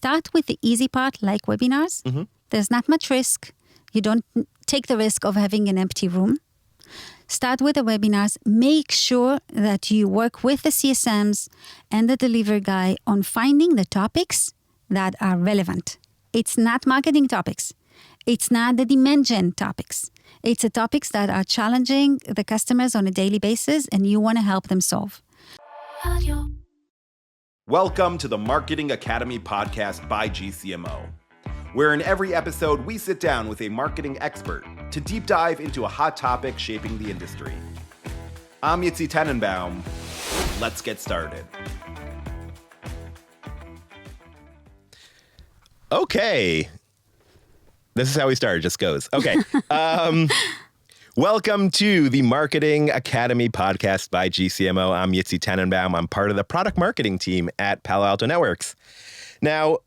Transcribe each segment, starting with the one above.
Start with the easy part, like webinars. Mm-hmm. There's not much risk. You don't take the risk of having an empty room. Start with the webinars. Make sure that you work with the CSMs and the delivery guy on finding the topics that are relevant. It's not marketing topics. It's not the demand gen topics. It's the topics that are challenging the customers on a daily basis and you want to help them solve. Welcome to the Marketing Academy podcast by GCMO, where in every episode we sit down with a marketing expert to deep dive into a hot topic shaping the industry. I'm Yitzi Tenenbaum. Let's get started. Okay. This is how we started, just goes. Okay. Welcome to the Marketing Academy podcast by GCMO. I'm Yitzi Tenenbaum. I'm part of the product marketing team at Palo Alto Networks. Now,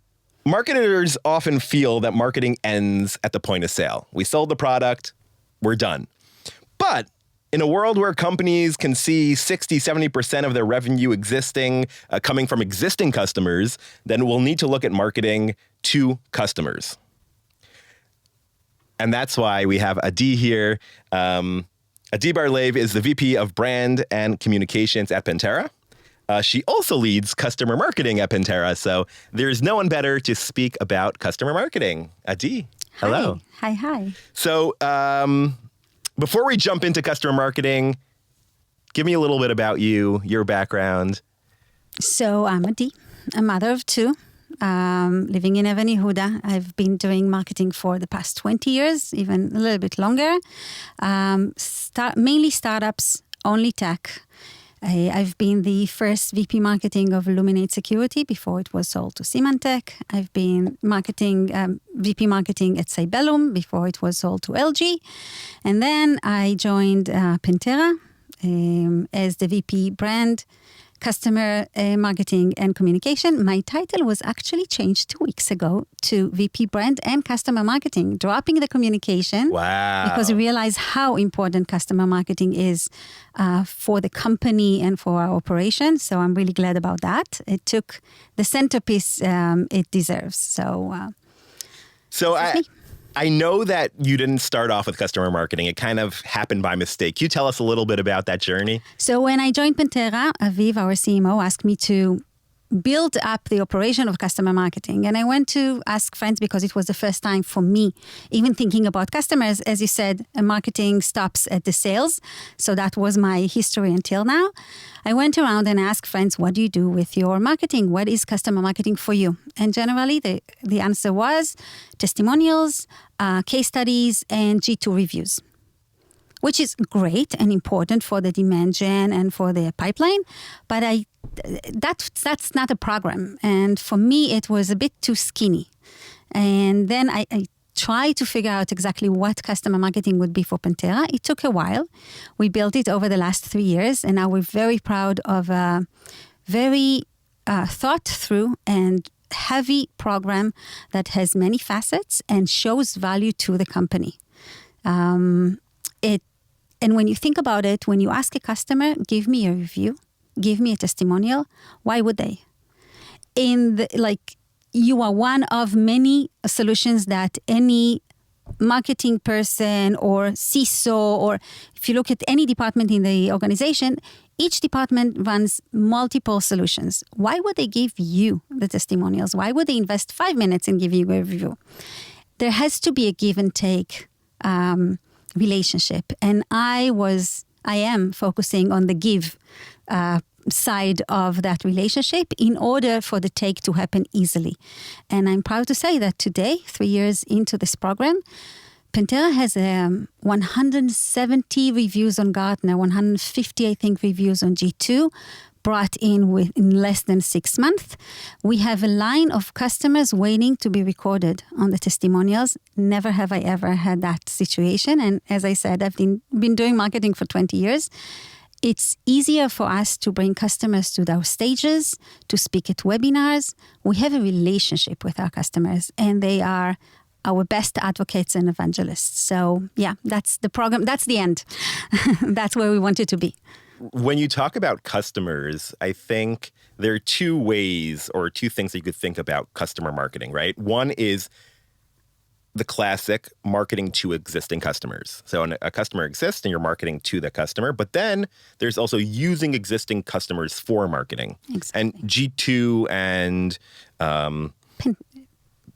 marketers often feel that marketing ends at the point of sale. We sold the product, we're done. But in a world where companies can see 60, 70% of their revenue coming from existing customers, then we'll need to look at marketing to customers. And that's why we have Adi here. Adi Bar-Lev is the VP of Brand and Communications at Pentera. She also leads customer marketing at Pentera. So there's no one better to speak about customer marketing. Adi, hello. Hi. So before we jump into customer marketing, give me a little bit about you, your background. So I'm Adi, a mother of two. Living in Even Yehuda. I've been doing marketing for the past 20 years, even a little bit longer. Mainly startups, only tech. I've been the first VP marketing of Luminate Security before it was sold to Symantec. I've been VP marketing at Cybellum before it was sold to LG. And then I joined Pentera as the VP brand, customer marketing and communication. My title was actually changed 2 weeks ago to VP brand and customer marketing, dropping the communication. Wow. Because we realize how important customer marketing is for the company and for our operation. So I'm really glad about that. It took the centerpiece it deserves. So I know that you didn't start off with customer marketing. It kind of happened by mistake. Can you tell us a little bit about that journey? So when I joined Pentera, Aviv, our CMO, asked me to build up the operation of customer marketing. And I went to ask friends because it was the first time for me, even thinking about customers. As you said, marketing stops at the sales. So that was my history until now. I went around and asked friends, what do you do with your marketing? What is customer marketing for you? And generally, the answer was testimonials, case studies, and G2 reviews, which is great and important for the demand gen and for the pipeline. But that's not a program. And for me, it was a bit too skinny. And then I tried to figure out exactly what customer marketing would be for Pentera. It took a while. We built it over the last 3 years, and now we're very proud of a very thought through and heavy program that has many facets and shows value to the company. And when you think about it, when you ask a customer, give me a review, give me a testimonial, why would they? You are one of many solutions that any marketing person or CISO, or if you look at any department in the organization, each department runs multiple solutions. Why would they give you the testimonials? Why would they invest 5 minutes and give you a review? There has to be a give and take relationship. And I am focusing on the give side of that relationship in order for the take to happen easily. And I'm proud to say that today, 3 years into this program, Pentera has 170 reviews on Gartner, 150, I think, reviews on G2, brought in less than 6 months. We have a line of customers waiting to be recorded on the testimonials. Never have I ever had that situation. And as I said, I've been doing marketing for 20 years. It's easier for us to bring customers to those stages, to speak at webinars. We have a relationship with our customers, and they are our best advocates and evangelists. So yeah, that's the program. That's the end. That's where we want it to be. When you talk about customers, I think there are two ways or two things that you could think about customer marketing, right? One is the classic marketing to existing customers. So a customer exists and you're marketing to the customer, but then there's also using existing customers for marketing. Exactly. And G2 and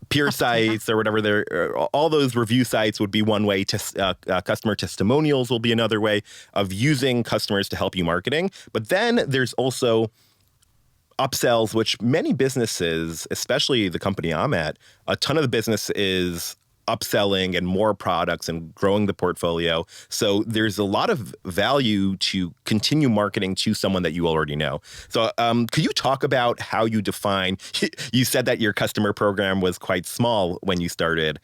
peer sites or whatever, all those review sites would be one way. Customer testimonials will be another way of using customers to help you marketing. But then there's also upsells, which many businesses, especially the company I'm at, a ton of the business is upselling and more products and growing the portfolio. So there's a lot of value to continue marketing to someone that you already know. So could you talk about how you define, you said that your customer program was quite small when you started.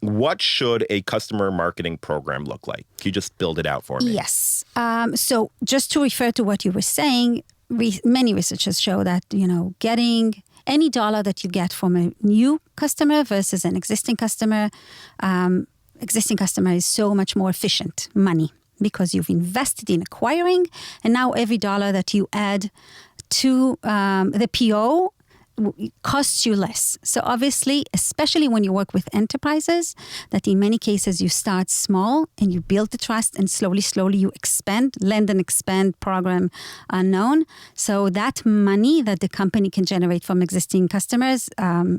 What should a customer marketing program look like? Can you just build it out for me? Yes. So just to refer to what you were saying, many researchers show that, getting any dollar that you get from a new customer versus an existing customer is so much more efficient money because you've invested in acquiring, and now every dollar that you add to the PO costs you less. So obviously, especially when you work with enterprises, that in many cases you start small and you build the trust and slowly you expand, land and expand program unknown. So that money that the company can generate from existing customers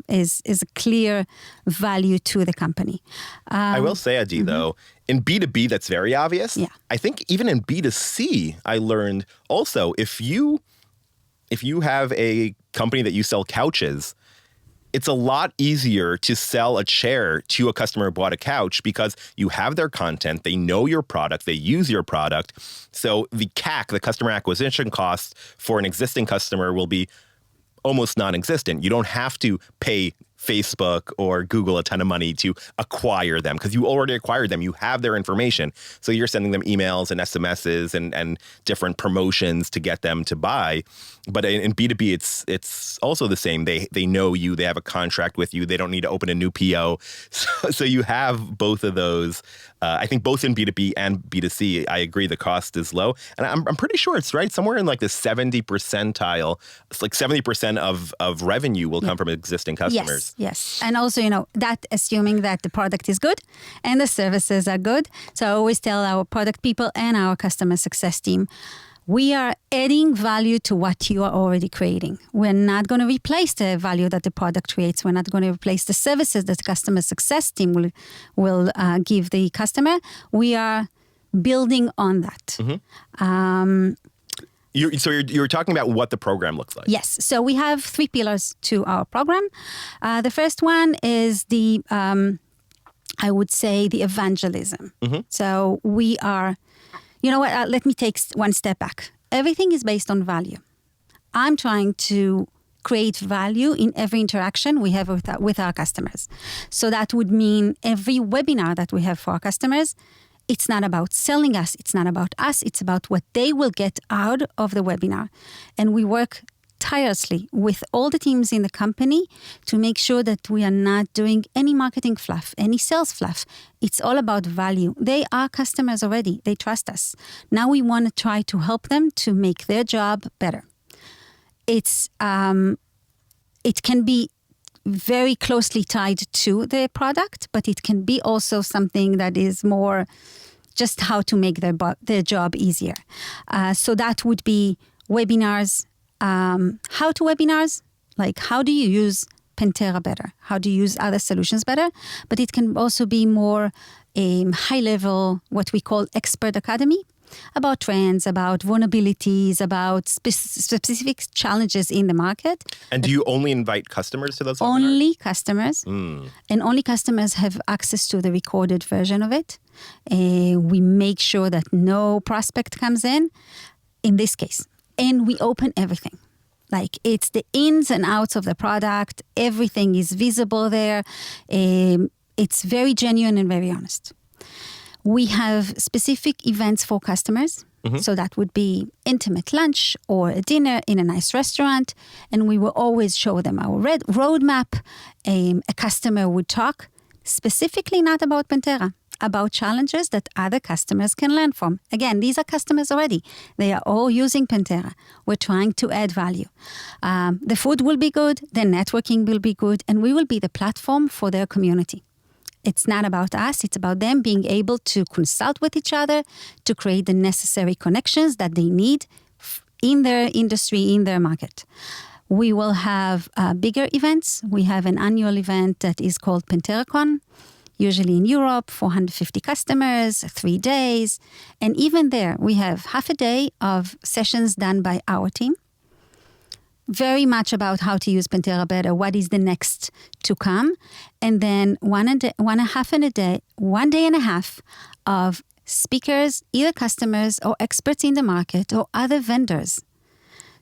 is a clear value to the company. I will say, Adi, though, in B2B, that's very obvious. Yeah. I think even in B2C, I learned also, if you have a company that you sell couches, it's a lot easier to sell a chair to a customer who bought a couch because you have their content, they know your product, they use your product. So the CAC, the customer acquisition cost for an existing customer will be almost non-existent. You don't have to pay Facebook or Google a ton of money to acquire them because you already acquired them. You have their information. So you're sending them emails and SMSs and different promotions to get them to buy. But in B2B, it's also the same. They know you. They have a contract with you. They don't need to open a new PO. So you have both of those. I think both in B2B and B2C, I agree the cost is low. And I'm pretty sure it's right. Somewhere in like the 70 percentile, it's like 70% of revenue will come from existing customers. Yes. And also, that assuming that the product is good and the services are good. So I always tell our product people and our customer success team, we are adding value to what you are already creating. We're not going to replace the value that the product creates. We're not going to replace the services that the customer success team will give the customer. We are building on that. Mm-hmm. You're talking about what the program looks like. Yes. So we have 3 pillars to our program. The first one is I would say the evangelism. Mm-hmm. So we are, let me take one step back. Everything is based on value. I'm trying to create value in every interaction we have with our customers. So that would mean every webinar that we have for our customers, it's not about selling us. It's not about us. It's about what they will get out of the webinar. And we work tirelessly with all the teams in the company to make sure that we are not doing any marketing fluff, any sales fluff. It's all about value. They are customers already. They trust us. Now we want to try to help them to make their job better. It can be very closely tied to the product, but it can be also something that is more just how to make their job easier. So that would be webinars, how-to webinars, like how do you use Pentera better? How do you use other solutions better? But it can also be more high-level, what we call expert academy, about trends, about vulnerabilities, about specific challenges in the market. And do you only invite customers to those webinars? Only customers. And only customers have access to the recorded version of it. We make sure that no prospect comes in this case. And we open everything. Like it's the ins and outs of the product. Everything is visible there. It's very genuine and very honest. We have specific events for customers. Mm-hmm. So that would be intimate lunch or a dinner in a nice restaurant. And we will always show them our roadmap. A customer would talk specifically not about Pentera, about challenges that other customers can learn from. Again, these are customers already. They are all using Pentera. We're trying to add value. The food will be good, the networking will be good, and we will be the platform for their community. It's not about us, it's about them being able to consult with each other, to create the necessary connections that they need in their industry, in their market. We will have bigger events. We have an annual event that is called PenteraCon, usually in Europe, 450 customers, 3 days. And even there, we have half a day of sessions done by our team. Very much about how to use Pentera better, what is the next to come. And then one day and a half of speakers, either customers or experts in the market or other vendors.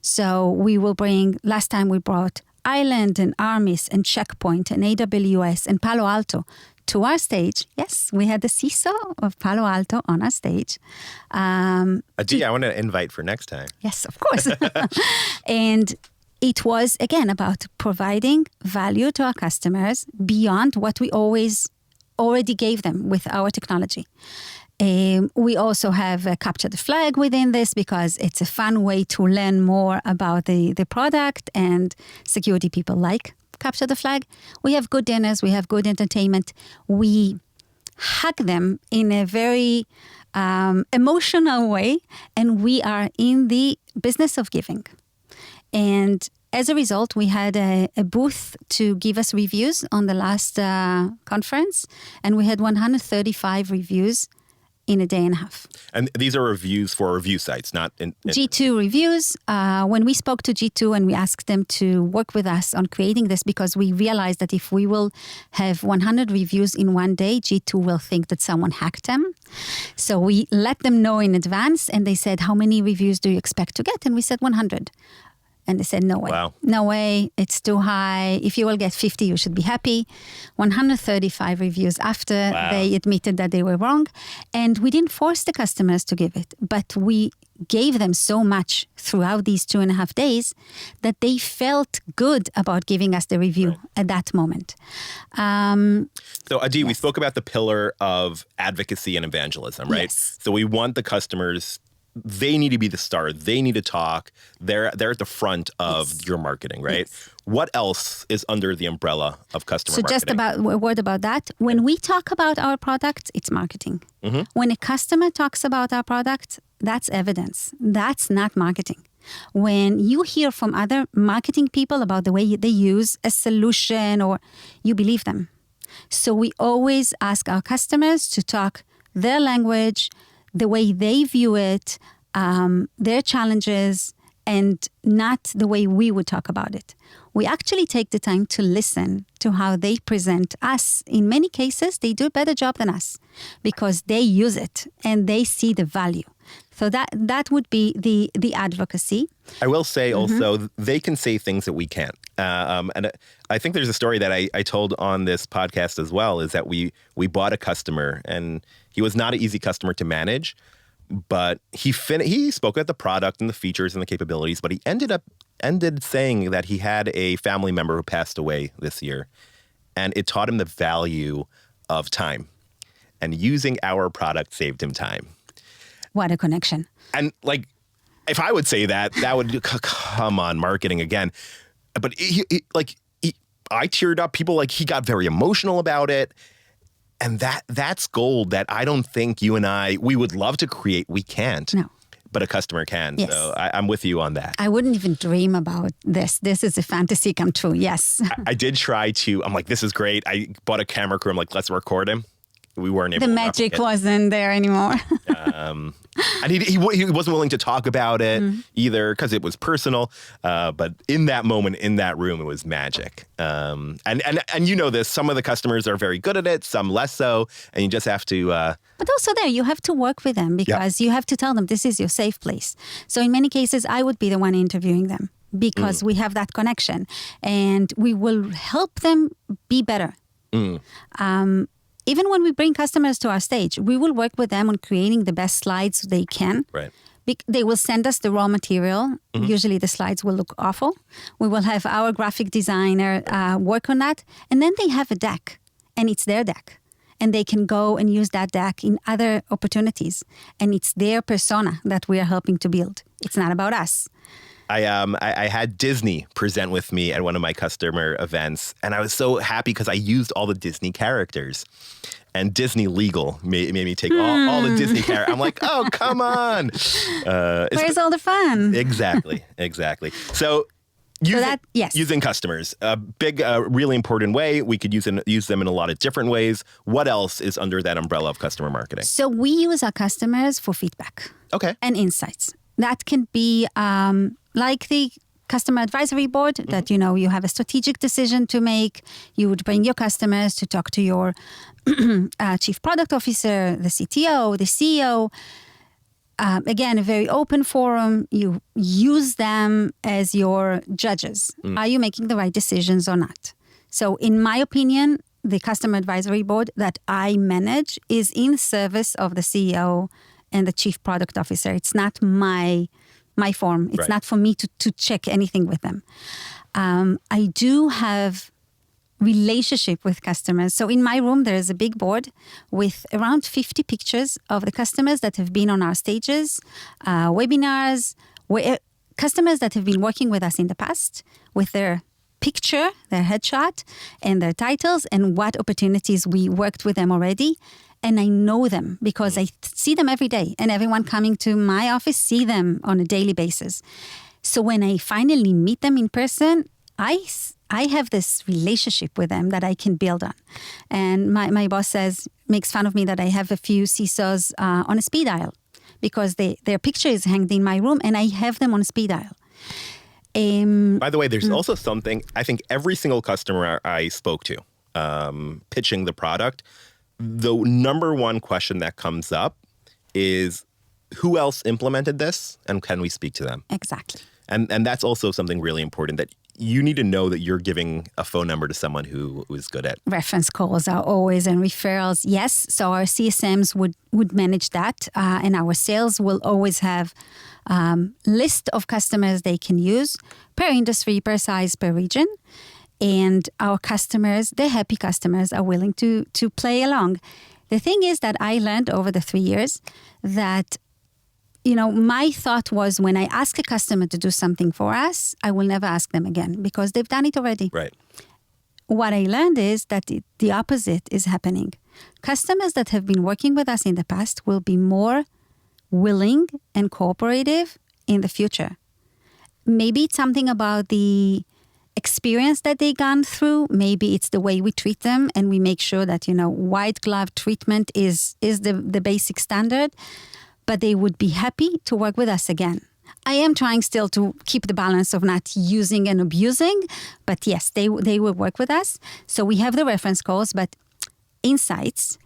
So we will bring, last time we brought Island and Armis and Checkpoint and AWS and Palo Alto to our stage. Yes, we had the CISO of Palo Alto on our stage. Adi, I want to invite for next time. Yes, of course. And it was, again, about providing value to our customers beyond what we already gave them with our technology. We also have Capture the Flag within this because it's a fun way to learn more about the product, and security people like Capture the Flag. We have good dinners, we have good entertainment. We hug them in a very emotional way, and we are in the business of giving. And as a result, we had a booth to give us reviews on the last conference, and we had 135 reviews in a day and a half. And these are reviews for review sites, not in G2 reviews. When we spoke to G2 and we asked them to work with us on creating this, because we realized that if we will have 100 reviews in one day, G2 will think that someone hacked them. So we let them know in advance, and they said, how many reviews do you expect to get? And we said 100. And they said, no way. Wow. No way. It's too high. If you will get 50, you should be happy. 135 reviews after they admitted that they were wrong. And we didn't force the customers to give it, but we gave them so much throughout these 2.5 days that they felt good about giving us the review at that moment. So Adi, we spoke about the pillar of advocacy and evangelism, right? Yes. So we want the customers, they need to be the star. They need to talk. They're at the front of your marketing, right? Yes. What else is under the umbrella of customer marketing? So just about a word about that. When we talk about our product, it's marketing. Mm-hmm. When a customer talks about our product, that's evidence. That's not marketing. When you hear from other marketing people about the way they use a solution, or you believe them. So we always ask our customers to talk their language, the way they view it, their challenges, and not the way we would talk about it. We actually take the time to listen to how they present us. In many cases, they do a better job than us because they use it and they see the value. So that would be the advocacy. I will say also, they can say things that we can't. And I think there's a story that I told on this podcast as well, is that we bought a customer, and he was not an easy customer to manage, but he spoke about the product and the features and the capabilities, but he ended saying that he had a family member who passed away this year, and it taught him the value of time, and using our product saved him time. What a connection. And like, if I would say that would come on, marketing again. But I teared up. People, like, he got very emotional about it. And that's gold that I don't think you and we would love to create. We can't. No. But a customer can. Yes. So I'm with you on that. I wouldn't even dream about this. This is a fantasy come true. Yes. I did try to. I'm like, this is great. I bought a camera crew. I'm like, let's record him. We weren't able to. The magic wasn't there anymore. And he wasn't willing to talk about it either because it was personal. But in that moment, in that room, it was magic. And you know this, some of the customers are very good at it, some less so. And you just have to... But also there, you have to work with them because you have to tell them this is your safe place. So in many cases, I would be the one interviewing them because we have that connection. And we will help them be better. Even when we bring customers to our stage, we will work with them on creating the best slides they can. Right. They will send us the raw material. Usually the slides will look awful. We will have our graphic designer work on that. And then they have a deck, and it's their deck. and they can go and use that deck in other opportunities. And it's their persona that we are helping to build. It's not about us. I had Disney present with me at one of my customer events, and I was so happy because I used all the Disney characters. And Disney Legal made me take all the Disney characters. I'm like, oh, come on. Where's all the fun? Exactly. So using customers, a big, really important way. We could use them in a lot of different ways. What else is under that umbrella of customer marketing? So we use our customers for feedback. Okay. And insights. That can be like the customer advisory board that, you have a strategic decision to make. You would bring your customers to talk to your chief product officer, the CTO, the CEO. Again, a very open forum. You use them as your judges. Are you making the right decisions or not? So in my opinion, the customer advisory board that I manage is in service of the CEO and the chief product officer. It's not my form. It's not for me to check anything with them. I do have relationship with customers. So in my room, there is a big board with around 50 pictures of the customers that have been on our stages, webinars, customers that have been working with us in the past with their picture, their headshot, and their titles, and what opportunities we worked with them already. And I know them because I see them every day. And everyone coming to my office see them on a daily basis. So when I finally meet them in person, I have this relationship with them that I can build on. And my boss makes fun of me that I have a few CISOs on a speed dial because their picture is hanged in my room and I have them on a speed dial. By the way, there's also something, I think every single customer I spoke to pitching the product, the number one question that comes up is who else implemented this and can we speak to them? Exactly. And that's also something really important, that you need to know that you're giving a phone number to someone who is good at. Reference calls are always, and referrals, yes. So our CSMs would manage that, and our sales will always have list of customers they can use per industry, per size, per region. And our customers, the happy customers, are willing to play along. The thing is that I learned over the 3 years that, my thought was when I ask a customer to do something for us, I will never ask them again because they've done it already. Right. What I learned is that the opposite is happening. Customers that have been working with us in the past will be more willing and cooperative in the future. Maybe it's something about the experience that they gone through. Maybe it's the way we treat them and we make sure that, white glove treatment is the basic standard, but they would be happy to work with us again. I am trying still to keep the balance of not using and abusing, but yes, they will work with us. So we have the reference calls, but insights.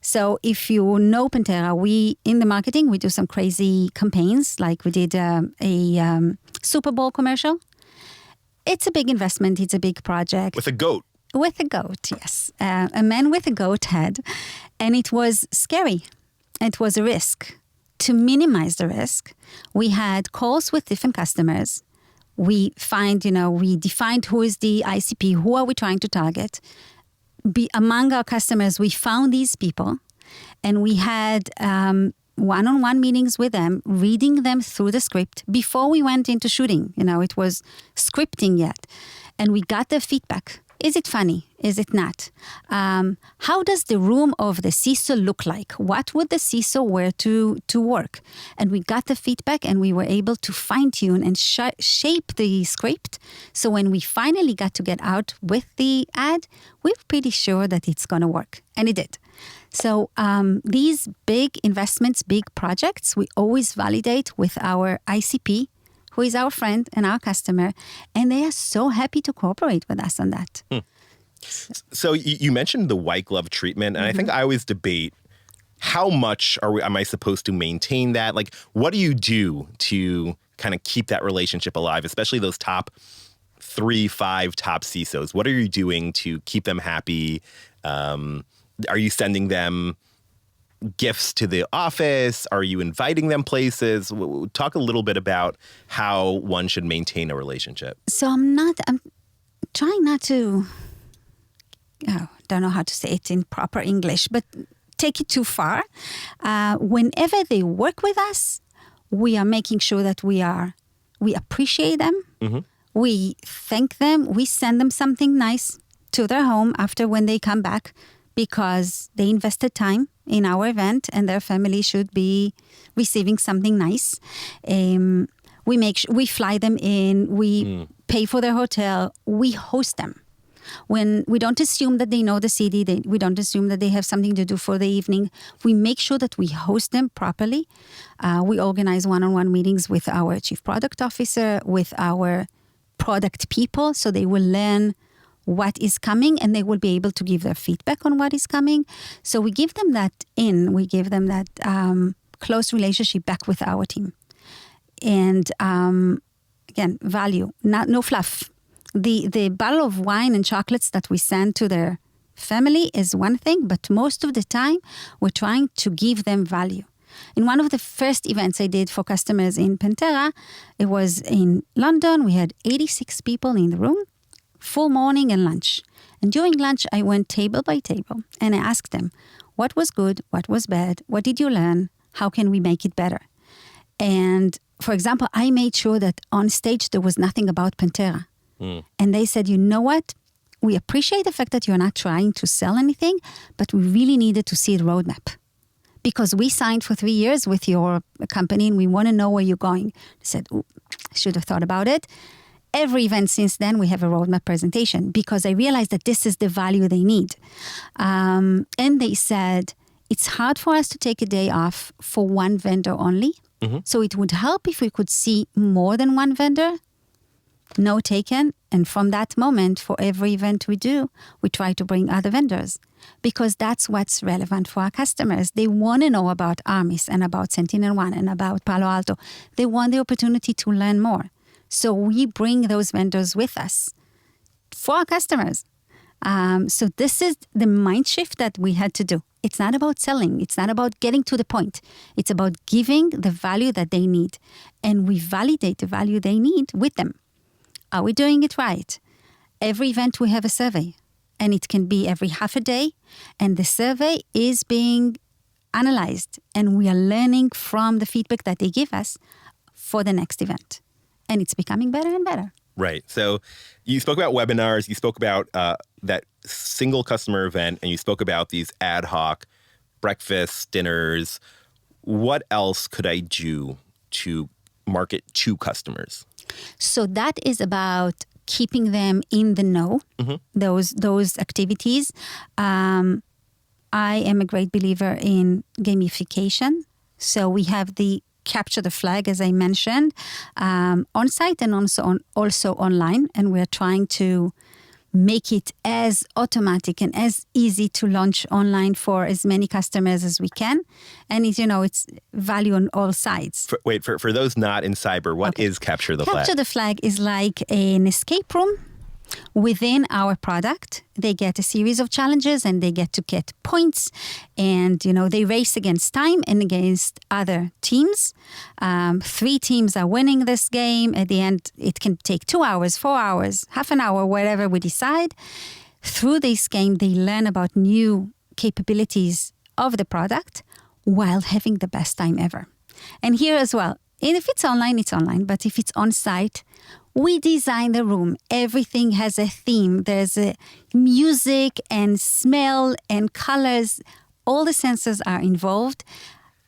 So if you know Pentera, in the marketing, we do some crazy campaigns, like we did a Super Bowl commercial. It's a big investment. It's a big project. With a goat. With a goat, yes. A man with a goat head. And it was scary. It was a risk. To minimize the risk, we had calls with different customers. We defined who is the ICP, who are we trying to target. Among our customers, we found these people. And we had one-on-one meetings with them, reading them through the script before we went into shooting. It was scripting yet. And we got the feedback. Is it funny? Is it not? How does the room of the CISO look like? What would the CISO wear to work? And we got the feedback and we were able to fine-tune and shape the script. So when we finally got to get out with the ad, we were pretty sure that it's going to work. And it did. So these big investments, big projects, we always validate with our ICP, who is our friend and our customer, and they are so happy to cooperate with us on that. So you mentioned the white glove treatment, and I think I always debate how much am I supposed to maintain that? Like, what do you do to kind of keep that relationship alive, especially those top 3-5 top CISOs? What are you doing to keep them happy? Are you sending them gifts to the office? Are you inviting them places? Talk a little bit about how one should maintain a relationship. So I'm trying not to don't know how to say it in proper English, but take it too far. Whenever they work with us, we are making sure that we appreciate them. Mm-hmm. We thank them. We send them something nice to their home after when they come back, because they invested time in our event and their family should be receiving something nice. We fly them in. We pay for their hotel. We host them. When we don't assume that they know the city, we don't assume that they have something to do for the evening. We make sure that we host them properly. We organize one-on-one meetings with our chief product officer, with our product people, so they will learn what is coming and they will be able to give their feedback on what is coming. So we give them that we give them that close relationship back with our team. And again, value, no fluff. The bottle of wine and chocolates that we send to their family is one thing, but most of the time we're trying to give them value. In one of the first events I did for customers in Pentera, it was in London. We had 86 people in the room, full morning and lunch. And during lunch, I went table by table and I asked them, what was good? What was bad? What did you learn? How can we make it better? And for example, I made sure that on stage there was nothing about Pentera. And they said, you know what? We appreciate the fact that you're not trying to sell anything, but we really needed to see the roadmap. Because we signed for 3 years with your company and we want to know where you're going. They said, I should have thought about it. Every event since then, we have a roadmap presentation because I realized that this is the value they need. And they said, it's hard for us to take a day off for one vendor only. Mm-hmm. So it would help if we could see more than one vendor. No taken. And from that moment, for every event we do, we try to bring other vendors because that's what's relevant for our customers. They want to know about Armis and about Sentinel-1 and about Palo Alto. They want the opportunity to learn more. So we bring those vendors with us for our customers. So this is the mind shift that we had to do. It's not about selling. It's not about getting to the point. It's about giving the value that they need. And we validate the value they need with them. Are we doing it right? Every event we have a survey. And it can be every half a day. And the survey is being analyzed. And we are learning from the feedback that they give us for the next event. And it's becoming better and better. Right. So you spoke about webinars, you spoke about that single customer event, and you spoke about these ad hoc breakfasts, dinners. What else could I do to market to customers? So that is about keeping them in the know, those activities. I am a great believer in gamification. So we have the capture the flag, as I mentioned, on site and also online. And we're trying to make it as automatic and as easy to launch online for as many customers as we can. And it's value on all sides. For those not in cyber, what is capture the flag? Capture the flag is like an escape room within our product. They get a series of challenges and they get to get points, and they race against time and against other teams. 3 teams are winning this game. At the end, it can take 2 hours, 4 hours, half an hour, whatever we decide. Through this game, they learn about new capabilities of the product while having the best time ever. And here as well, and if it's online, it's online. But if it's on site, we design the room. Everything has a theme. There's a music and smell and colors. All the senses are involved.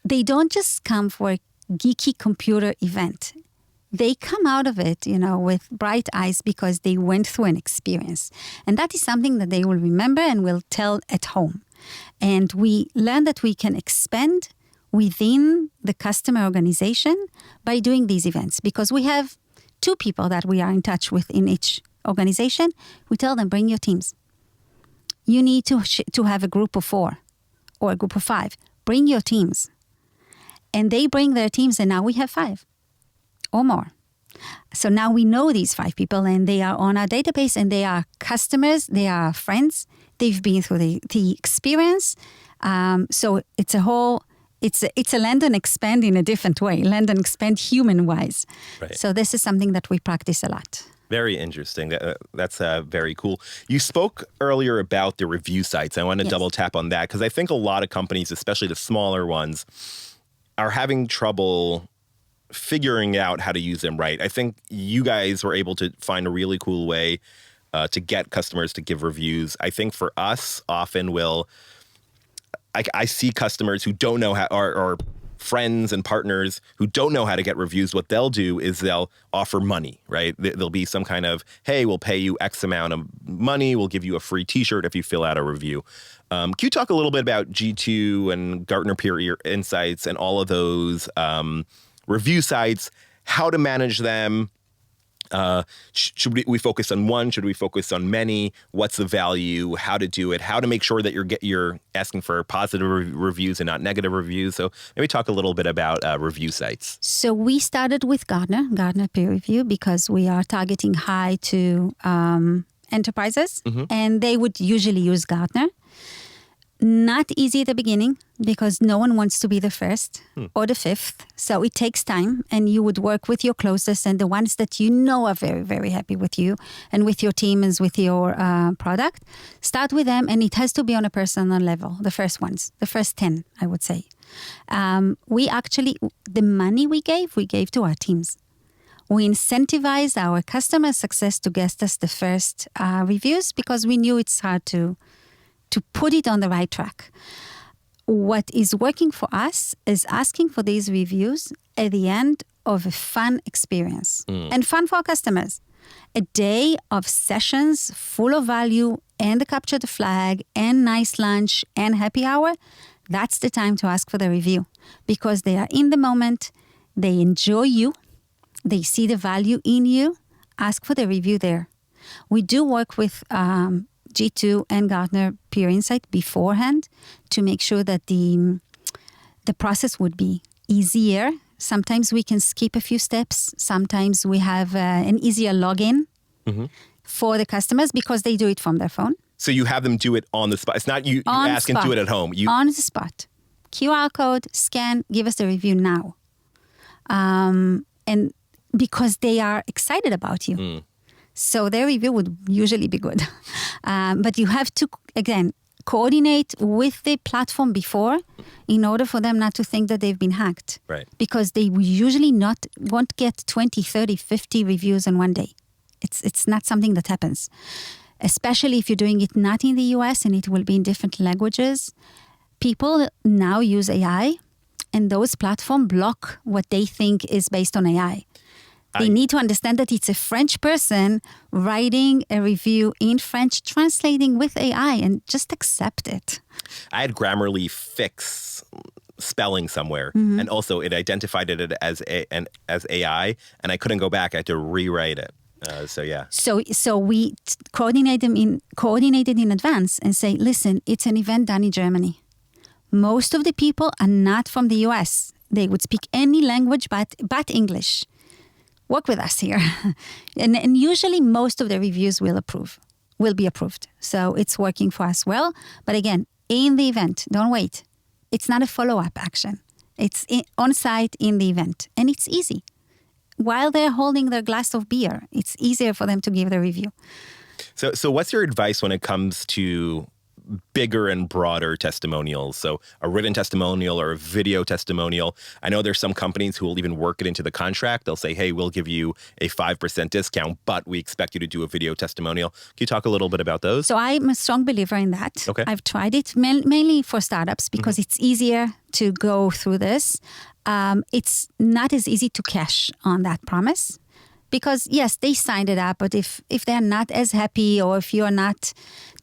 They don't just come for a geeky computer event. They come out of it, with bright eyes because they went through an experience. And that is something that they will remember and will tell at home. And we learn that we can expand within the customer organization by doing these events because we have 2 people that we are in touch with in each organization. We tell them, bring your teams. You need to have a group of 4 or a group of 5. Bring your teams. And they bring their teams, and now we have 5 or more. So now we know these 5 people, and they are on our database, and they are customers, they are friends. They've been through the experience. So it's a land and expand in a different way, land and expand human-wise. Right. So this is something that we practice a lot. Very interesting. That's very cool. You spoke earlier about the review sites. I want to double tap on that because I think a lot of companies, especially the smaller ones, are having trouble figuring out how to use them right. I think you guys were able to find a really cool way to get customers to give reviews. I think for us, often I see customers who don't know how, or friends and partners who don't know how to get reviews. What they'll do is they'll offer money, right? There'll be some kind of, hey, we'll pay you X amount of money. We'll give you a free T-shirt if you fill out a review. Can you talk a little bit about G2 and Gartner Peer Insights and all of those review sites, how to manage them? Should we focus on one? Should we focus on many? What's the value? How to do it? How to make sure that you're asking for positive reviews and not negative reviews? So maybe talk a little bit about review sites. So we started with Gartner Peer Review, because we are targeting high to enterprises, and they would usually use Gartner. Not easy at the beginning because no one wants to be the first or the fifth. So it takes time, and you would work with your closest and the ones that you know are very, very happy with you and with your team and with your product. Start with them, and it has to be on a personal level, the first ones, the first 10, I would say. We actually, the money we gave to our teams. We incentivized our customer success to get us the first reviews because we knew it's hard to put it on the right track. What is working for us is asking for these reviews at the end of a fun experience and fun for our customers. A day of sessions full of value and the capture the flag and nice lunch and happy hour. That's the time to ask for the review because they are in the moment. They enjoy you. They see the value in you. Ask for the review there. We do work with G2 and Gartner Peer Insight beforehand to make sure that the process would be easier. Sometimes we can skip a few steps. Sometimes we have an easier login for the customers because they do it from their phone. So you have them do it on the spot. It's not you ask and do it at home. On the spot. QR code, scan, give us the review now. And because they are excited about you. So their review would usually be good. But you have to, again, coordinate with the platform before in order for them not to think that they've been hacked. Right. Because they usually won't get 20, 30, 50 reviews in one day. It's not something that happens. Especially if you're doing it not in the US and it will be in different languages. People now use AI and those platforms block what they think is based on AI. They need to understand that it's a French person writing a review in French, translating with AI, and just accept it. I had Grammarly fix spelling somewhere, and also it identified it as AI, and I couldn't go back. I had to rewrite it. So we coordinated in advance and say, listen, it's an event done in Germany. Most of the people are not from the US. They would speak any language but English. Work with us here. and usually most of the reviews will be approved. So it's working for us well. But again, in the event, don't wait. It's not a follow-up action. It's on site in the event. And it's easy. While they're holding their glass of beer, it's easier for them to give the review. So what's your advice when it comes to bigger and broader testimonials? So a written testimonial or a video testimonial. I know there's some companies who will even work it into the contract. They'll say, hey, we'll give you a 5% discount, but we expect you to do a video testimonial. Can you talk a little bit about those? So I'm a strong believer in that. Okay. I've tried it mainly for startups because it's easier to go through this. It's not as easy to cash on that promise. Because, yes, they signed it up, but if they're not as happy or if you're not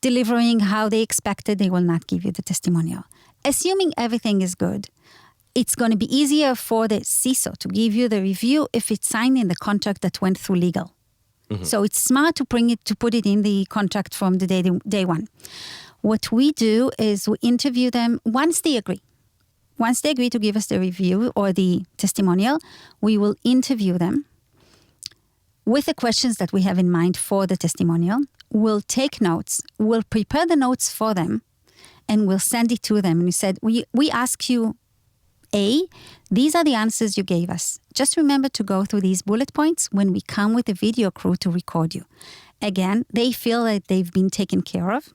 delivering how they expected, they will not give you the testimonial. Assuming everything is good, it's going to be easier for the CISO to give you the review if it's signed in the contract that went through legal. So it's smart to put it in the contract from the day one. What we do is we interview them once they agree. Once they agree to give us the review or the testimonial, we will interview them with the questions that we have in mind for the testimonial. We'll take notes, we'll prepare the notes for them, and we'll send it to them. And we said, we ask you A, these are the answers you gave us. Just remember to go through these bullet points when we come with a video crew to record you. Again, they feel that they've been taken care of.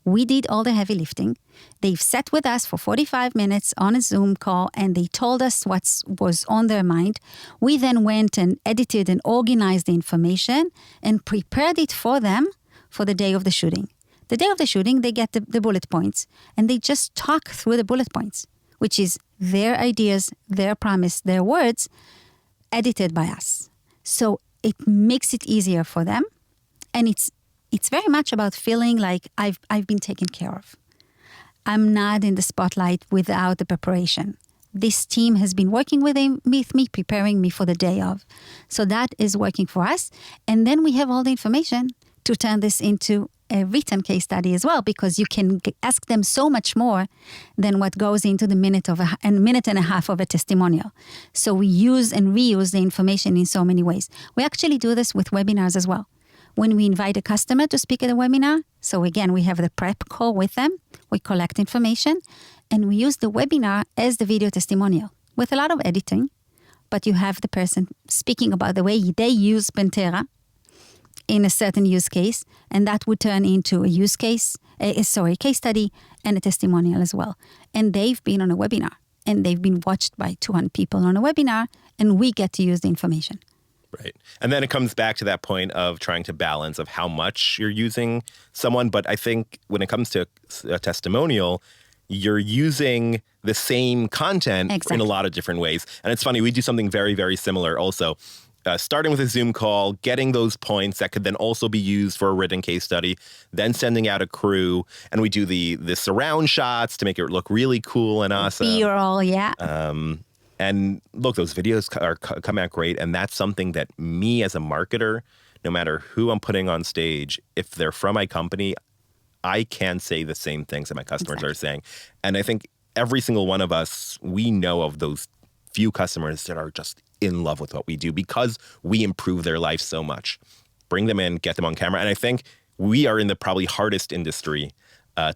We did all the heavy lifting. They've sat with us for 45 minutes on a Zoom call and they told us what was on their mind. We then went and edited and organized the information and prepared it for them for the day of the shooting. The day of the shooting, they get the bullet points and they just talk through the bullet points, which is their ideas, their promise, their words, edited by us. So it makes it easier for them. And it's very much about feeling like I've been taken care of. I'm not in the spotlight without the preparation. This team has been working with me, preparing me for the day of. So that is working for us. And then we have all the information to turn this into a written case study as well, because you can ask them so much more than what goes into the minute and a half of a testimonial. So we use and reuse the information in so many ways. We actually do this with webinars as well. When we invite a customer to speak at a webinar, so again, we have the prep call with them, we collect information, and we use the webinar as the video testimonial with a lot of editing, but you have the person speaking about the way they use Pentera in a certain use case, and that would turn into a case study and a testimonial as well. And they've been on a webinar, and they've been watched by 200 people on a webinar, and we get to use the information. Right. And then it comes back to that point of trying to balance of how much you're using someone. But I think when it comes to a testimonial, you're using the same content in a lot of different ways. And it's funny, we do something very, very similar also. Starting with a Zoom call, getting those points that could then also be used for a written case study, then sending out a crew, and we do the surround shots to make it look really cool and awesome. B-roll, yeah. And look, those videos come out great, and that's something that me as a marketer, no matter who I'm putting on stage, if they're from my company, I can say the same things that my customers are saying. And I think every single one of us, we know of those few customers that are just in love with what we do because we improve their life so much. Bring them in, get them on camera. And I think we are in the probably hardest industry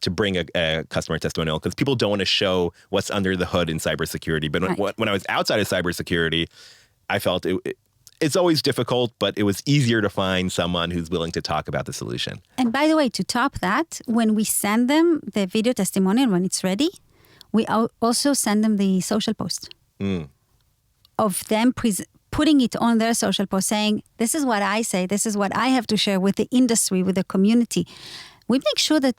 to bring a customer testimonial because people don't want to show what's under the hood in cybersecurity. But when I was outside of cybersecurity, I felt it's always difficult, but it was easier to find someone who's willing to talk about the solution. And by the way, to top that, when we send them the video testimonial, when it's ready, we also send them the social post of them putting it on their social post saying, this is what I say, this is what I have to share with the industry, with the community. We make sure that,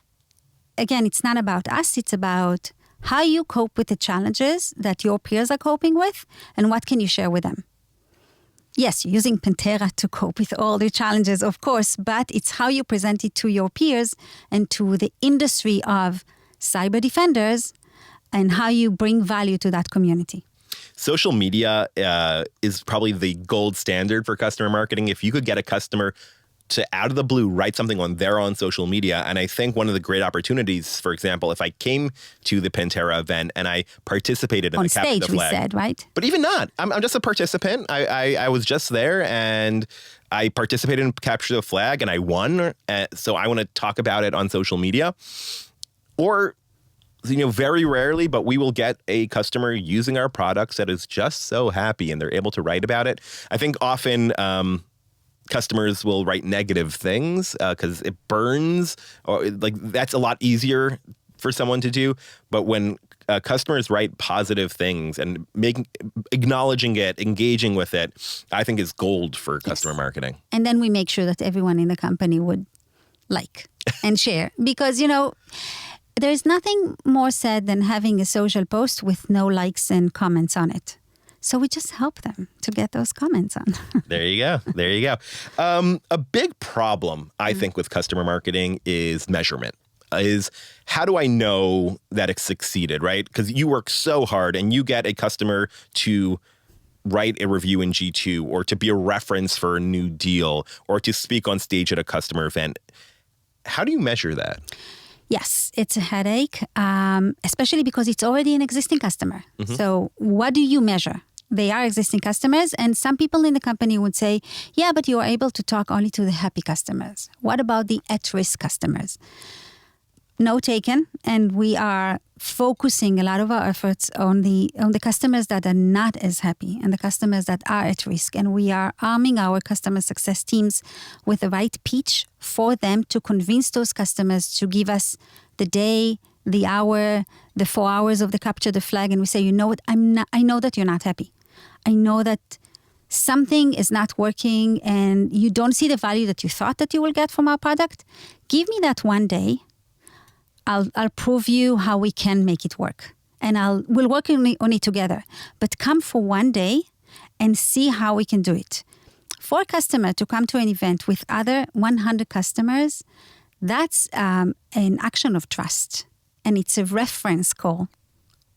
again, it's not about us, it's about how you cope with the challenges that your peers are coping with and what can you share with them. Yes, you're using Pentera to cope with all the challenges, of course, but it's how you present it to your peers and to the industry of cyber defenders and how you bring value to that community. Social media is probably the gold standard for customer marketing. If you could get a customer to, out of the blue, write something on their own social media. And I think one of the great opportunities, for example, if I came to the Pentera event and I participated in the Capture the Flag. On stage, we said, right? But even not. I'm just a participant. I was just there and I participated in Capture the Flag and I won. So I want to talk about it on social media. Or, very rarely, but we will get a customer using our products that is just so happy and they're able to write about it. I think often customers will write negative things because it burns, or that's a lot easier for someone to do. But when customers write positive things and acknowledging it, engaging with it, I think is gold for customer marketing. And then we make sure that everyone in the company would like and share because, there's nothing more sad than having a social post with no likes and comments on it. So we just help them to get those comments on. There you go. A big problem, I think, with customer marketing is measurement. Is how do I know that it's succeeded, right? Because you work so hard and you get a customer to write a review in G2 or to be a reference for a new deal or to speak on stage at a customer event. How do you measure that? Yes, it's a headache, especially because it's already an existing customer. Mm-hmm. So what do you measure? They are existing customers, and some people in the company would say, yeah, but you are able to talk only to the happy customers. What about the at-risk customers? note taken, and we are focusing a lot of our efforts on the customers that are not as happy and the customers that are at risk. And we are arming our customer success teams with the right pitch for them to convince those customers to give us the day, the hour, the 4 hours of the capture the flag. And we say, you know what, I know that you're not happy. I know that something is not working and you don't see the value that you thought that you will get from our product. Give me that one day. I'll prove you how we can make it work. And we'll work on it together. But come for one day and see how we can do it. For a customer to come to an event with other 100 customers, that's an action of trust. And it's a reference call,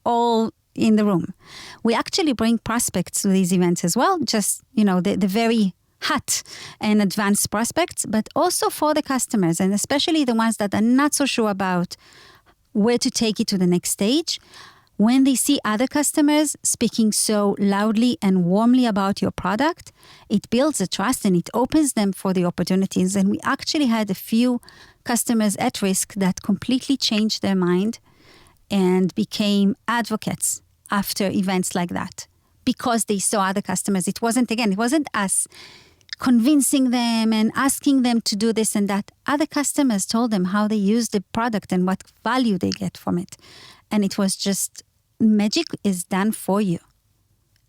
all in the room. We actually bring prospects to these events as well, just, the very hot and advanced prospects, but also for the customers, and especially the ones that are not so sure about where to take it to the next stage. When they see other customers speaking so loudly and warmly about your product, it builds a trust and it opens them for the opportunities. And we actually had a few customers at risk that completely changed their mind and became advocates after events like that because they saw other customers. It wasn't us convincing them and asking them to do this and that. Other customers told them how they use the product and what value they get from it. And it was just, magic is done for you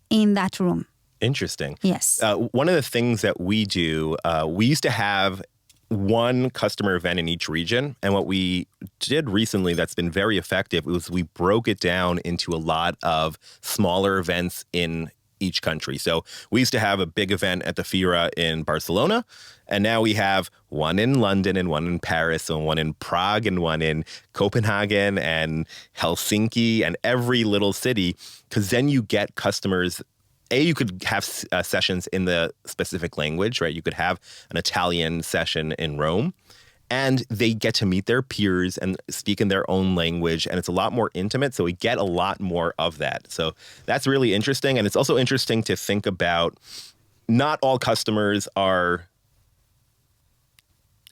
in that room. Interesting. Yes. One of the things that we do, we used to have one customer event in each region. And what we did recently that's been very effective was we broke it down into a lot of smaller events in each country. So we used to have a big event at the Fira in Barcelona, and now we have one in London and one in Paris and one in Prague and one in Copenhagen and Helsinki and every little city, because then you get customers. You could have sessions in the specific language, right? You could have an Italian session in Rome, and they get to meet their peers and speak in their own language, and it's a lot more intimate, so we get a lot more of that. So that's really interesting, and it's also interesting to think about not all customers are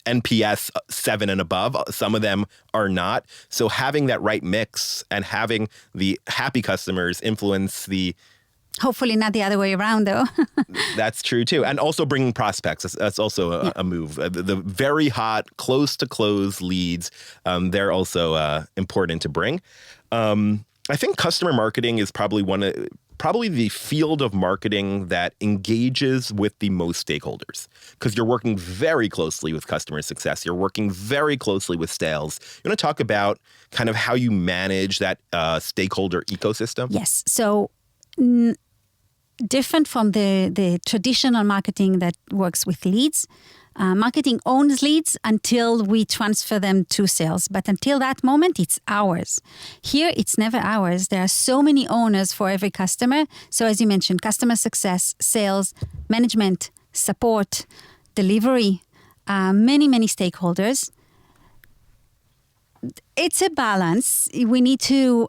NPS 7 and above. Some of them are not. So having that right mix and having the happy customers influence the... Hopefully not the other way around, though. That's true, too. And also bringing prospects. That's also a move. The very hot, close-to-close leads, they're also important to bring. I think customer marketing is probably the field of marketing that engages with the most stakeholders, because you're working very closely with customer success. You're working very closely with sales. You want to talk about kind of how you manage that stakeholder ecosystem? Yes. So... different from the traditional marketing that works with leads. Marketing owns leads until we transfer them to sales. But until that moment, it's ours. Here, it's never ours. There are so many owners for every customer. So as you mentioned, customer success, sales, management, support, delivery, many, many stakeholders. It's a balance. We need to,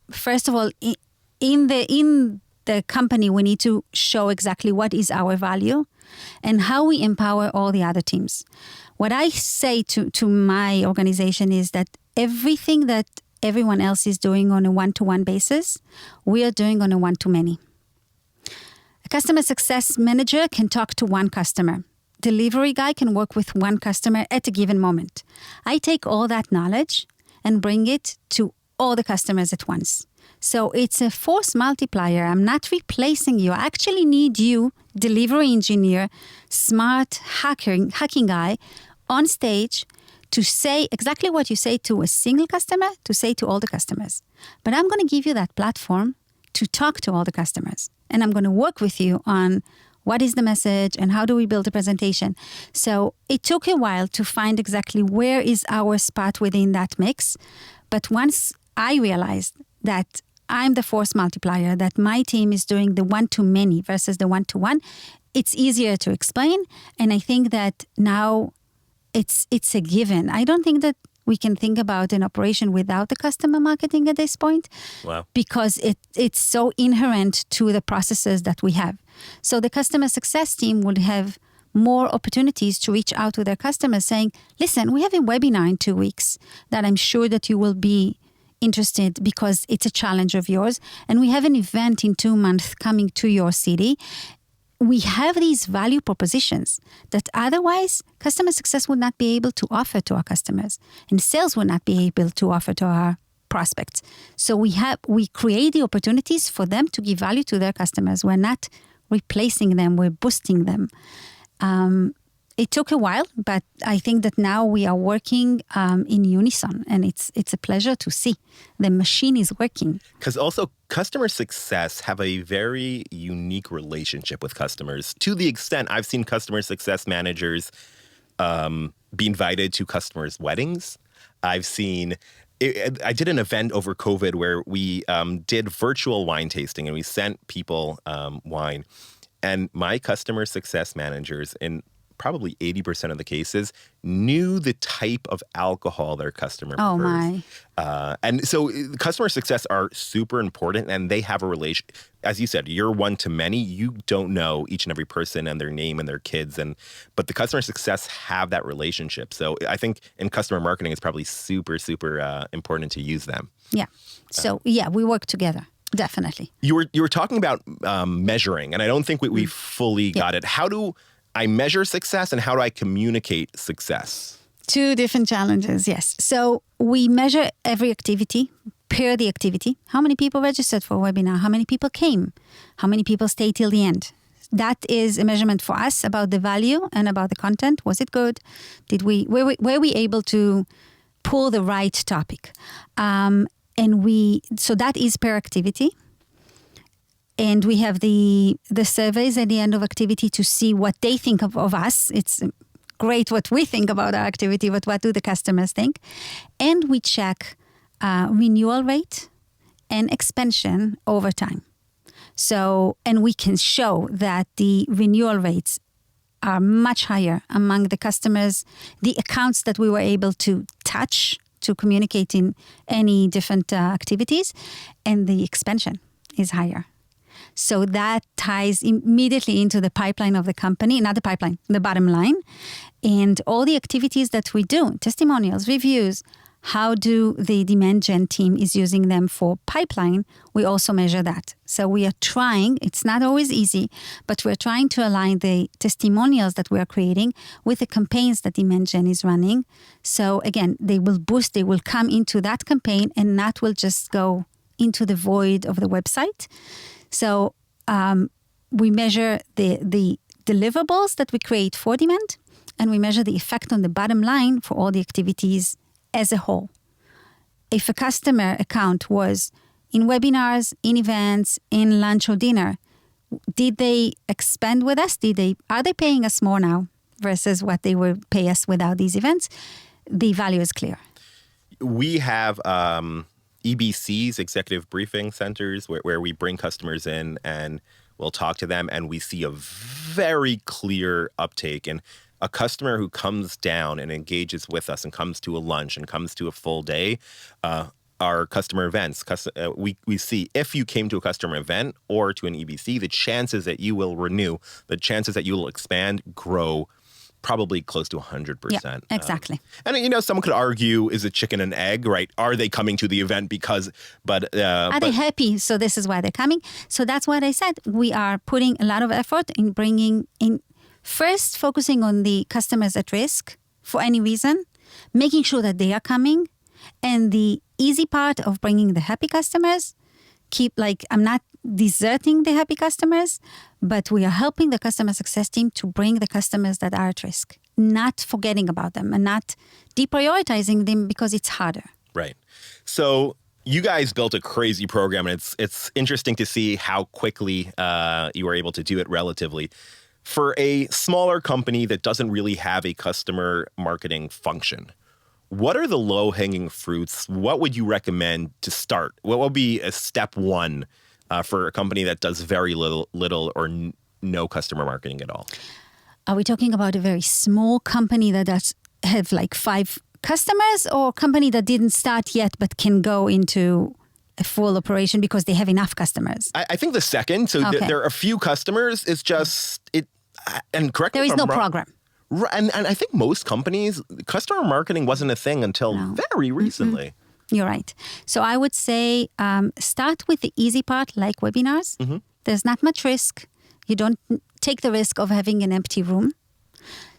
first of all, in the company, we need to show exactly what is our value and how we empower all the other teams. What I say to my organization is that everything that everyone else is doing on a one-to-one basis, we are doing on a one-to-many. A customer success manager can talk to one customer. Delivery guy can work with one customer at a given moment. I take all that knowledge and bring it to all the customers at once. So it's a force multiplier. I'm not replacing you. I actually need you, delivery engineer, smart hacking guy, on stage to say exactly what you say to a single customer, to say to all the customers. But I'm going to give you that platform to talk to all the customers. And I'm going to work with you on what is the message and how do we build a presentation. So it took a while to find exactly where is our spot within that mix. But once I realized that I'm the force multiplier, that my team is doing the one-to-many versus the one-to-one, it's easier to explain. And I think that now it's a given. I don't think that we can think about an operation without the customer marketing at this point. Wow. Because it's so inherent to the processes that we have. So the customer success team would have more opportunities to reach out to their customers saying, listen, we have a webinar in 2 weeks that I'm sure that you will be interested because it's a challenge of yours. And we have an event in 2 months coming to your city. We have these value propositions that otherwise customer success would not be able to offer to our customers, and sales would not be able to offer to our prospects. So we create the opportunities for them to give value to their customers. We're not replacing them, we're boosting them. It took a while, but I think that now we are working in unison, and it's a pleasure to see the machine is working. Because also customer success have a very unique relationship with customers, to the extent I've seen customer success managers be invited to customers' weddings. I did an event over COVID where we did virtual wine tasting, and we sent people wine. And my customer success managers, in probably 80% of the cases, knew the type of alcohol their customer prefers. Oh my. And so customer success are super important, and they have a relation. As you said, you're one to many. You don't know each and every person and their name and their kids, but the customer success have that relationship. So I think in customer marketing, it's probably super, super important to use them. Yeah. So we work together. Definitely. You were talking about measuring, and I don't think we fully got it. How do I measure success, and how do I communicate success? 2 different challenges, yes. So we measure every activity, per the activity. How many people registered for a webinar? How many people came? How many people stayed till the end? That is a measurement for us about the value and about the content. Was it good? Were we able to pull the right topic? So that is per activity. And we have the surveys at the end of activity to see what they think of us. It's great what we think about our activity, but what do the customers think? And we check renewal rate and expansion over time. So, and we can show that the renewal rates are much higher among the customers, the accounts that we were able to touch to communicate in any different activities, and the expansion is higher. So that ties immediately into the pipeline of the company, not the pipeline, the bottom line. And all the activities that we do, testimonials, reviews, how do the demand gen team is using them for pipeline, we also measure that. So we are trying, it's not always easy, but we're trying to align the testimonials that we are creating with the campaigns that demand gen is running. So again, they will come into that campaign, and that will just go into the void of the website. So we measure the deliverables that we create for demand, and we measure the effect on the bottom line for all the activities as a whole. If a customer account was in webinars, in events, in lunch or dinner, did they expand with us? Are they paying us more now versus what they would pay us without these events? The value is clear. We have EBCs, executive briefing centers, where we bring customers in and we'll talk to them, and we see a very clear uptake. And a customer who comes down and engages with us and comes to a lunch and comes to a full day, our customer events, we see if you came to a customer event or to an EBC, the chances that you will renew, the chances that you will expand grow probably close to 100%. Yeah, exactly. And someone could argue, is it chicken and egg, right? Are they coming to the event because, are they happy? So this is why they're coming. So that's what I said. We are putting a lot of effort in bringing in, first focusing on the customers at risk for any reason, making sure that they are coming. And the easy part of bringing the happy customers, I'm not deserting the happy customers, but we are helping the customer success team to bring the customers that are at risk, not forgetting about them and not deprioritizing them because it's harder. Right. So you guys built a crazy program, and it's interesting to see how quickly you were able to do it relatively. For a smaller company that doesn't really have a customer marketing function, what are the low-hanging fruits? What would you recommend to start? What would be a step one for a company that does very little or no customer marketing at all? Are we talking about a very small company that does have 5 customers, or a company that didn't start yet but can go into a full operation because they have enough customers? I think the second. So Okay. there are a few customers. It's just And correct me There if is I'm no wrong. program. And I think most companies, customer marketing wasn't a thing until very recently. You're right. So I would say start with the easy part, like webinars. There's not much risk. You don't take the risk of having an empty room.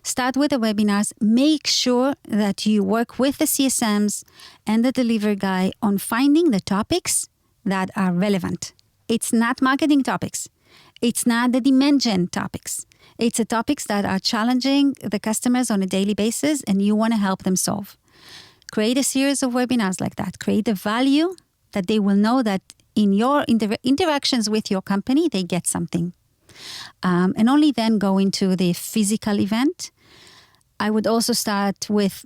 Start with the webinars. Make sure that you work with the CSMs and the delivery guy on finding the topics that are relevant. It's not marketing topics. It's not the demand gen topics. It's the topics that are challenging the customers on a daily basis and you want to help them solve. Create a series of webinars like that. Create the value that they will know that in your interactions with your company, they get something. And only then go into the physical event. I would also start with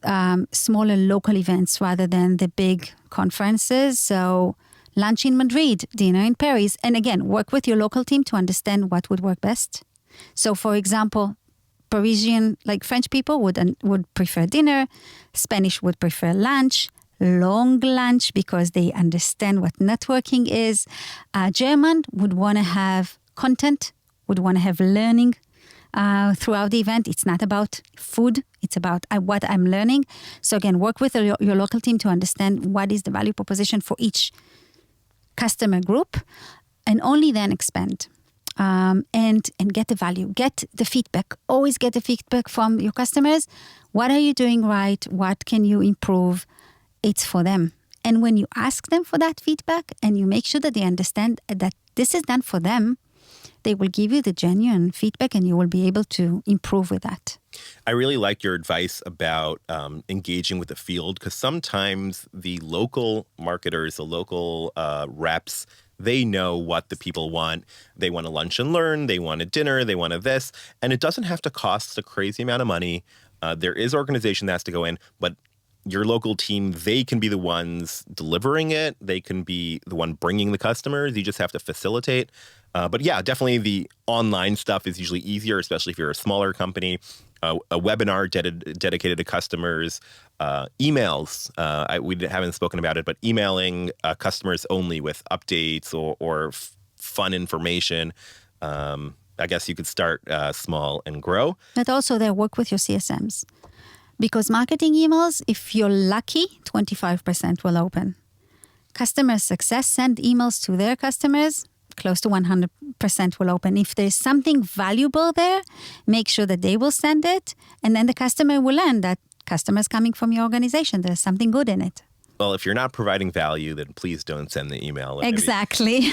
smaller local events rather than the big conferences. So lunch in Madrid, dinner in Paris. And again, work with your local team to understand what would work best. So for example, Parisian, like French people would prefer dinner. Spanish would prefer lunch, long lunch because they understand what networking is. German would want to have content, would want to have learning throughout the event. It's not about food. It's about what I'm learning. So again, work with your local team to understand what is the value proposition for each customer group and only then expand. And get the value, get the feedback. Always get the feedback from your customers. What are you doing right? What can you improve? It's for them. And when you ask them for that feedback and you make sure that they understand that this is done for them, they will give you the genuine feedback and you will be able to improve with that. I really like your advice about engaging with the field because sometimes the local marketers, the local reps, they know what the people want. They want a lunch and learn. They want a dinner. They want a this. And it doesn't have to cost a crazy amount of money. There is organization that has to go in, but your local team, they can be the ones delivering it. They can be the one bringing the customers. You just have to facilitate. But yeah, definitely the online stuff is usually easier, especially if you're a smaller company. A webinar dedicated to customers, emails. We haven't spoken about it, but emailing customers only with updates or fun information. I guess you could start small and grow. But also they work with your CSMs. Because marketing emails, if you're lucky, 25% will open. Customer success send emails to their customers, close to 100% will open. If there's something valuable there, make sure that they will send it. And then the customer will learn that customers coming from your organization, there's something good in it. Well, if you're not providing value, then please don't send the email. Exactly.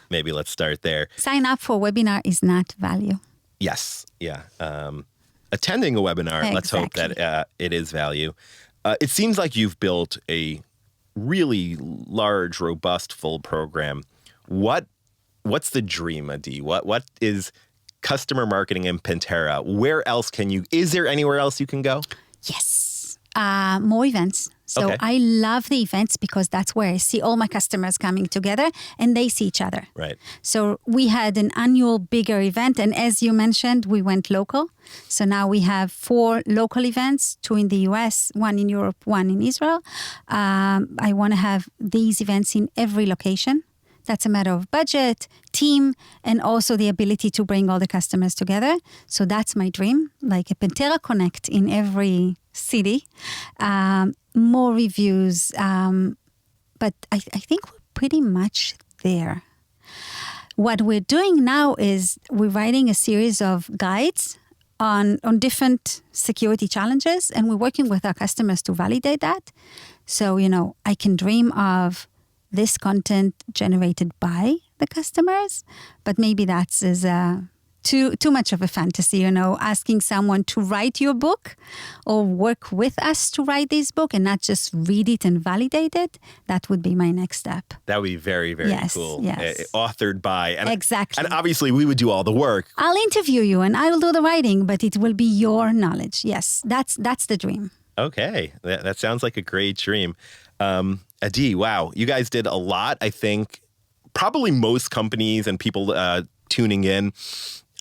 Maybe let's start there. Sign up for a webinar is not value. Yes. Yeah. Attending a webinar, Exactly. Let's hope that it is value. It seems like you've built a really large, robust, full program. What's the dream, Adi? What is customer marketing in Pentera? Where else is there anywhere else you can go? Yes. More events. So Okay. I love the events because that's where I see all my customers coming together and they see each other. Right. So we had an annual bigger event. And as you mentioned, we went local. So now we have 4 local events, 2 in the US, 1 in Europe, 1 in Israel. I want to have these events in every location. That's a matter of budget, team, and also the ability to bring all the customers together. So that's my dream, like a Pentera Connect in every city. More reviews. But I think we're pretty much there. What we're doing now is we're writing a series of guides on different security challenges, and we're working with our customers to validate that. So, I can dream of this content generated by the customers, but maybe that's too much of a fantasy, asking someone to write your book or work with us to write this book and not just read it and validate it. That would be my next step. That would be very, very cool. Yes. Authored by. Exactly. And obviously we would do all the work. I'll interview you and I will do the writing, but it will be your knowledge. Yes, that's the dream. Okay. That sounds like a great dream. Adi, wow. You guys did a lot. I think probably most companies and people tuning in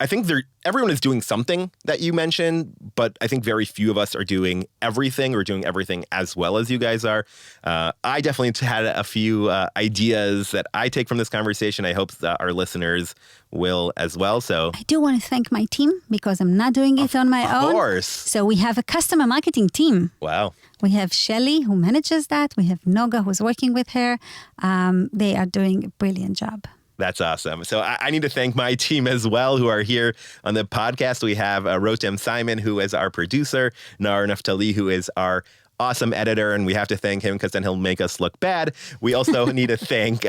I think everyone is doing something that you mentioned, but I think very few of us are doing everything or doing everything as well as you guys are. I definitely had a few ideas that I take from this conversation. I hope that our listeners will as well. So I do want to thank my team because I'm not doing it on my own. Of course. So we have a customer marketing team. Wow. We have Shelly, who manages that. We have Noga, who's working with her. They are doing a brilliant job. That's awesome. So I need to thank my team as well who are here on the podcast. We have Rotem Simon, who is our producer, Nar Naftali, who is our awesome editor, and we have to thank him because then he'll make us look bad. We also need to thank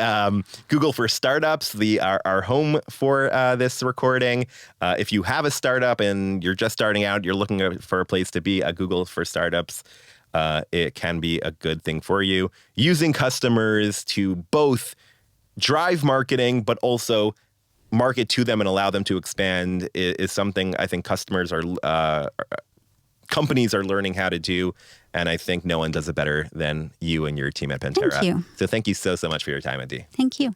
Google for Startups, our home for this recording. If you have a startup and you're just starting out, you're looking for a place to be, Google for Startups, it can be a good thing for you. Using customers to both drive marketing, but also market to them and allow them to expand is something I think companies are learning how to do. And I think no one does it better than you and your team at Pentera. Thank you. So thank you so much for your time, Adi. Thank you.